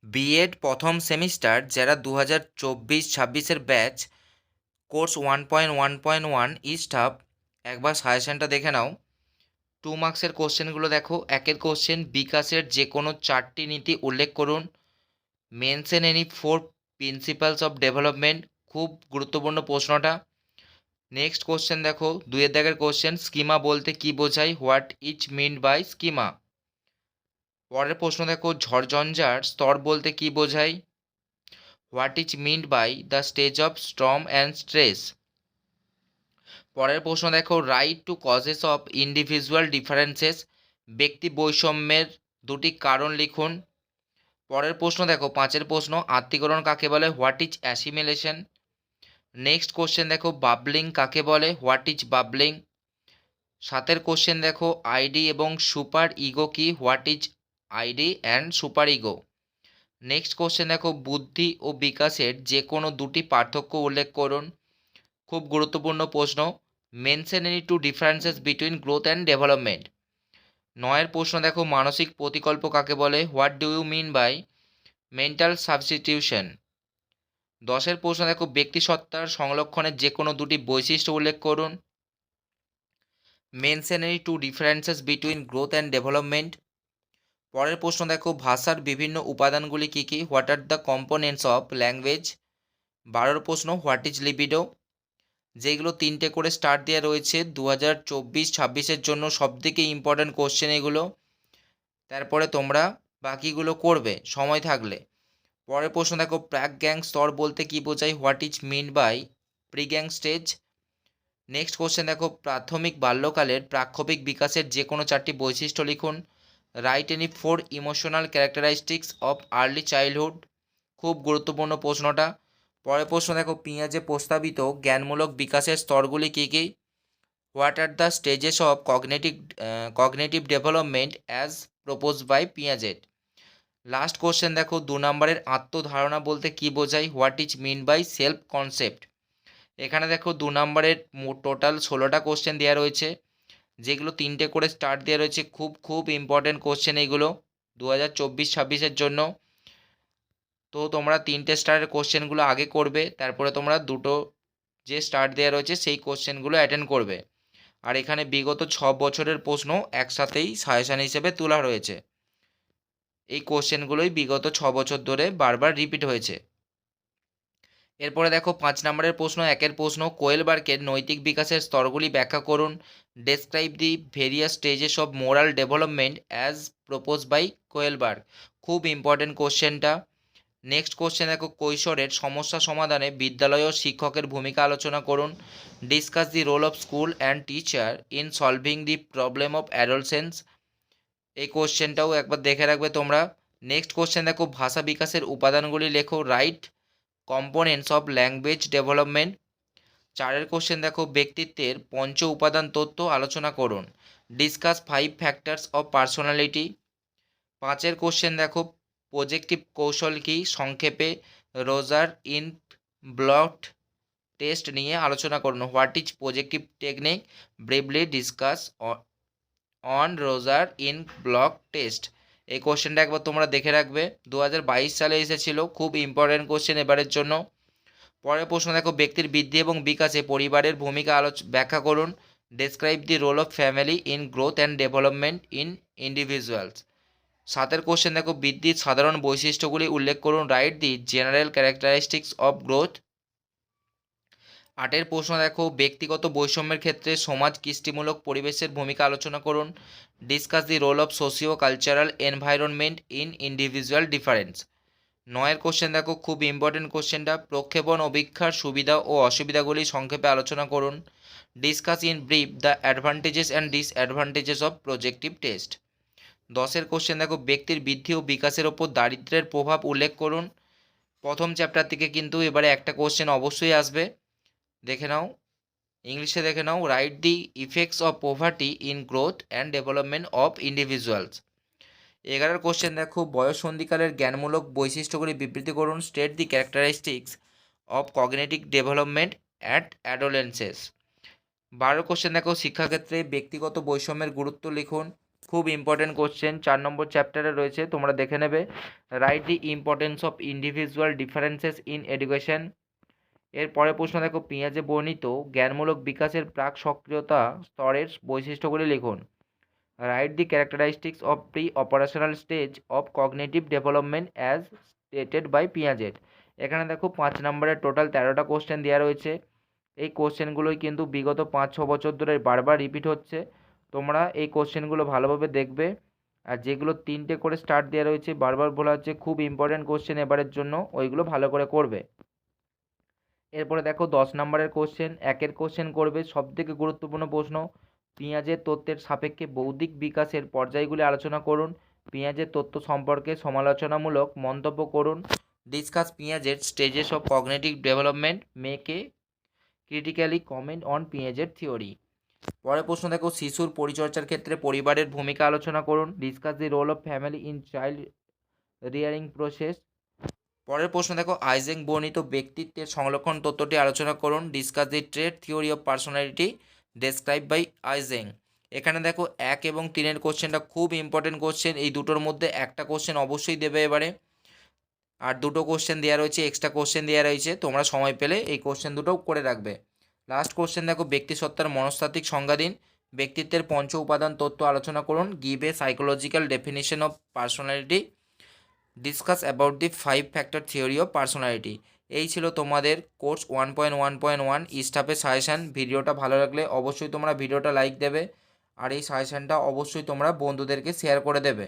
B Ed প্রথম semester যারা 2024-26 batch, course 1.1.1 staff, একবার সাজেশনটা দেখে নাও। 2 মার্কসের কোশ্চেনগুলো দেখো। একের কোশ্চেন, বিকাশের যে কোনো 4টি নীতি উল্লেখ করুন। Mention any 4 principles of development, খুব গুরুত্বপূর্ণ প্রশ্নটা। নেক্সট কোশ্চেন দেখো, 2 দাগের কোশ্চেন, স্কিমা বলতে কি বোঝায়, what is meant by schema. পরের প্রশ্ন দেখো, ঝড়ঝঞ্ঝার স্তর বলতে কি বোঝায়, what is meant by the stage of storm and stress. পরের প্রশ্ন দেখো, write two causes of individual differences, ব্যক্তি বৈষম্যের 2টি কারণ লিখুন। পরের প্রশ্ন দেখো, 5 প্রশ্ন, আত্মীকরণ কাকে বলে, what is assimilation. Next question দেখো, বাবলিং কাকে বলে, হোয়াট ইজ বাবলিং। 7 কোশ্চেন দেখো, আইডি এবং সুপার ইগো কি, what is ID and super ego. Next question দেখো, বুদ্ধি ও বিকাশের যে কোনো 2টি পার্থক্য উল্লেখ করুন, খুব গুরুত্বপূর্ণ প্রশ্ন। Mention any 2 differences between growth and development. 9 প্রশ্ন দেখো, মানসিক প্রতিকল্প কাকে বলে, what do you mean by mental substitution. 10 প্রশ্ন দেখো, ব্যক্তিসত্তার সংরক্ষণের যে কোনো 2টি বৈশিষ্ট্য উল্লেখ করুন। Mention any 2 differences between growth and development. পরের প্রশ্ন দেখো, ভাষার বিভিন্ন উপাদানগুলি কী কী, what are the components of language. 12 প্রশ্ন, হোয়াট ইজ লিবিডো। যেগুলো 3টে করে স্টার দেওয়া রয়েছে 2024-26 জন্য, সবথেকে ইম্পর্ট্যান্ট কোশ্চেন এগুলো। তারপরে তোমরা বাকিগুলো করবে সময় থাকলে। পরের প্রশ্ন দেখো, প্রাক গ্যাং স্তর বলতে কি বোঝায়, what is mean by pre gang stage. Next question দেখো, প্রাথমিক বাল্যকালের প্রাক্ষবিক বিকাশের যে কোনো 4টি বৈশিষ্ট্য লিখুন। Right any 4 emotional characteristics of early childhood, খুব গুরুত্বপূর্ণ প্রশ্নটা। পরের প্রশ্ন দেখো, পিঁয়াজে প্রস্তাবিত জ্ঞানমূলক বিকাশের স্তরগুলি কী কী, what are the stages of cognitive development as propose by Piaget. Last question দেখো, 2 নম্বরের আত্মধারণা বলতে কি বোঝায়, what is mean by self concept. এখানে দেখো 2 নম্বরের টোটাল 16টা কোশ্চেন দেওয়া রয়েছে, যেগুলো 3টে করে স্টার দেওয়া রয়েছে। খুব খুব ইম্পর্টেন্ট কোশ্চেন এগুলো 2024-26 জন্য। তো তোমরা 3টে স্টারের কোশ্চেনগুলো আগে করবে, তারপরে তোমরা 2টো যে স্টার দেওয়া রয়েছে সেই কোশ্চেনগুলো অ্যাটেন্ড করবে। আর এখানে বিগত 6 বছরের প্রশ্ন একসাথেই সাজেশান হিসেবে তোলা রয়েছে। এই কোশ্চেনগুলোই বিগত 6 বছর ধরে বারবার রিপিট হয়েছে। এরপরে দেখো 5 নম্বরের প্রশ্ন, 1 প্রশ্ন, কোয়েলবার্গের নৈতিক বিকাশের স্তরগুলি ব্যাখ্যা করুন। Describe the various stages of moral development as propose by Kohlberg, খুব ইম্পর্টেন্ট কোশ্চেনটা। নেক্সট কোশ্চেন দেখো, কৈশোরের সমস্যা সমাধানে বিদ্যালয় ও শিক্ষকের ভূমিকা আলোচনা করুন। Discuss the role of school and teacher in solving the problem of adolescence. এই কোশ্চেনটাও একবার দেখে রাখবে তোমরা। নেক্সট কোশ্চেন দেখো, ভাষা বিকাশের উপাদানগুলি লেখো। Right components of language development. 4 question দেখো, ব্যক্তিত্বের উপাদান তত্ত্ব আলোচনা করুন। Discuss 5 factors of personality. 5 question দেখো, প্রজেক্টিভ কৌশল কি, সংক্ষেপে রোজার ইন ব্লক টেস্ট নিয়ে আলোচনা করুন। What is projective technique, briefly discuss on রোজার ইন ব্লক টেস্ট। এই কোশ্চেনটা একবার তোমরা দেখে রাখবে, 2022 সালে এসেছিল, খুব ইম্পর্টেন্ট কোশ্চেন এবারের জন্য। পরের প্রশ্ন দেখো, ব্যক্তির বৃদ্ধি এবং বিকাশে পরিবারের ভূমিকা ব্যাখ্যা করুন। Describe the role of family in growth and development in individuals. 7 question দেখো, বৃদ্ধির সাধারণ বৈশিষ্ট্যগুলি উল্লেখ করুন। Write the general characteristics of growth. 8 প্রশ্ন দেখো, ব্যক্তিগত বৈষম্যের ক্ষেত্রে সমাজ কৃষ্টিমূলক পরিবেশের ভূমিকা আলোচনা করুন। Discuss the role of socio cultural environment in individual difference. 9 question দেখো, খুব ইম্পর্টেন্ট কোশ্চেনটা, প্রক্ষেপণ অভিক্ষার সুবিধা ও অসুবিধাগুলি সংক্ষেপে আলোচনা করুন। Discuss in brief the advantages and disadvantages of projective test. 10 question দেখো, ব্যক্তির বৃদ্ধি ও বিকাশের ওপর দারিদ্র্যের প্রভাব উল্লেখ করুন। প্রথম চ্যাপ্টার থেকে কিন্তু এবারে একটা কোশ্চেন অবশ্যই আসবে, দেখে নাও, ইংলিশে দেখে নাও। Write the effects of poverty in growth and development of individuals. 11 question দেখো, বয়ঃসন্ধিকালের জ্ঞানমূলক বৈশিষ্ট্যগুলি বিবৃতি করুন। State the characteristics of cognitive development at adolescence. 12 question দেখো, শিক্ষাক্ষেত্রে ব্যক্তিগত বৈষম্যের গুরুত্ব লিখুন। খুব ইম্পর্টেন্ট কোশ্চেন 4 নম্বর চ্যাপ্টারে রয়েছে, তোমরা দেখে নেবে। Write the importance of individual differences in education. এর পরের প্রশ্ন দেখো, পেঁয়াজে বর্ণিত জ্ঞানমূলক বিকাশের প্রাক সক্রিয়তা স্তরের বৈশিষ্ট্যগুলি লিখুন। Write the characteristics of pre operational stage of cognitive development as stated by Piaget. এখানে দেখো 5 নম্বরের টোটাল 13টা কোশ্চেন দেওয়া রয়েছে। এই কোশ্চেনগুলোই কিন্তু বিগত 5-6 বছর ধরে বারবার রিপিট হচ্ছে। তোমরা এই কোশ্চেনগুলো ভালোভাবে দেখবে। আর যেগুলো 3টে করে স্টার্ট দেওয়া রয়েছে, বারবার বলা হচ্ছে খুব ইম্পর্ট্যান্ট কোশ্চেন এবারের জন্য, ওইগুলো ভালো করে করবে। এরপরে দেখো 10 নম্বরের কোশ্চেন, একের কোশ্চেন করবে সবথেকে গুরুত্বপূর্ণ প্রশ্ন, পেঁয়াজের তত্ত্বের সাপেক্ষে বৌদ্ধিক বিকাশের পর্যায়গুলি আলোচনা করুন। পেঁয়াজের তত্ত্ব সম্পর্কে সমালোচনামূলক মন্তব্য করুন। ডিসকাস পেঁয়াজের stages of cognitive development, make a critically comment on পেঁয়াজের থিওরি। পরের প্রশ্ন দেখো, শিশুর পরিচর্যার ক্ষেত্রে পরিবারের ভূমিকা আলোচনা করুন। Discuss the role of family in child rearing process. পরের প্রশ্ন দেখো, আইজেং বর্ণিত ব্যক্তিত্বের সংরক্ষণ তত্ত্বটি আলোচনা করুন। Discuss the trait theory of personality describe by Eysenck. এখানে দেখো 1 এবং 3-এর কোশ্চেনটা খুব ইম্পর্টেন্ট কোশ্চেন, এই দুটোর মধ্যে একটা কোশ্চেন অবশ্যই দেবে এবারে। আর দুটো কোশ্চেন দেওয়া রয়েছে, এক্সট্রা কোশ্চেন দেওয়া রয়েছে, তোমরা সময় পেলে এই কোশ্চেন দুটোও করে রাখবে। লাস্ট কোশ্চেন দেখো, ব্যক্তিসত্তার মনস্তাত্ত্বিক সংজ্ঞা দিন। ব্যক্তিত্বের পঞ্চ উপাদান তত্ত্ব আলোচনা করুন। Give a psychological definition of personality. Discuss about the 5 factor theory of personality. এই ছিল তোমাদের কোর্স 1.1.1 স্টাফের সাজেশান। ভিডিওটা ভালো লাগলে অবশ্যই তোমরা ভিডিওটা লাইক দেবে, আর এই সাজেশানটা অবশ্যই তোমরা বন্ধুদেরকে শেয়ার করে দেবে।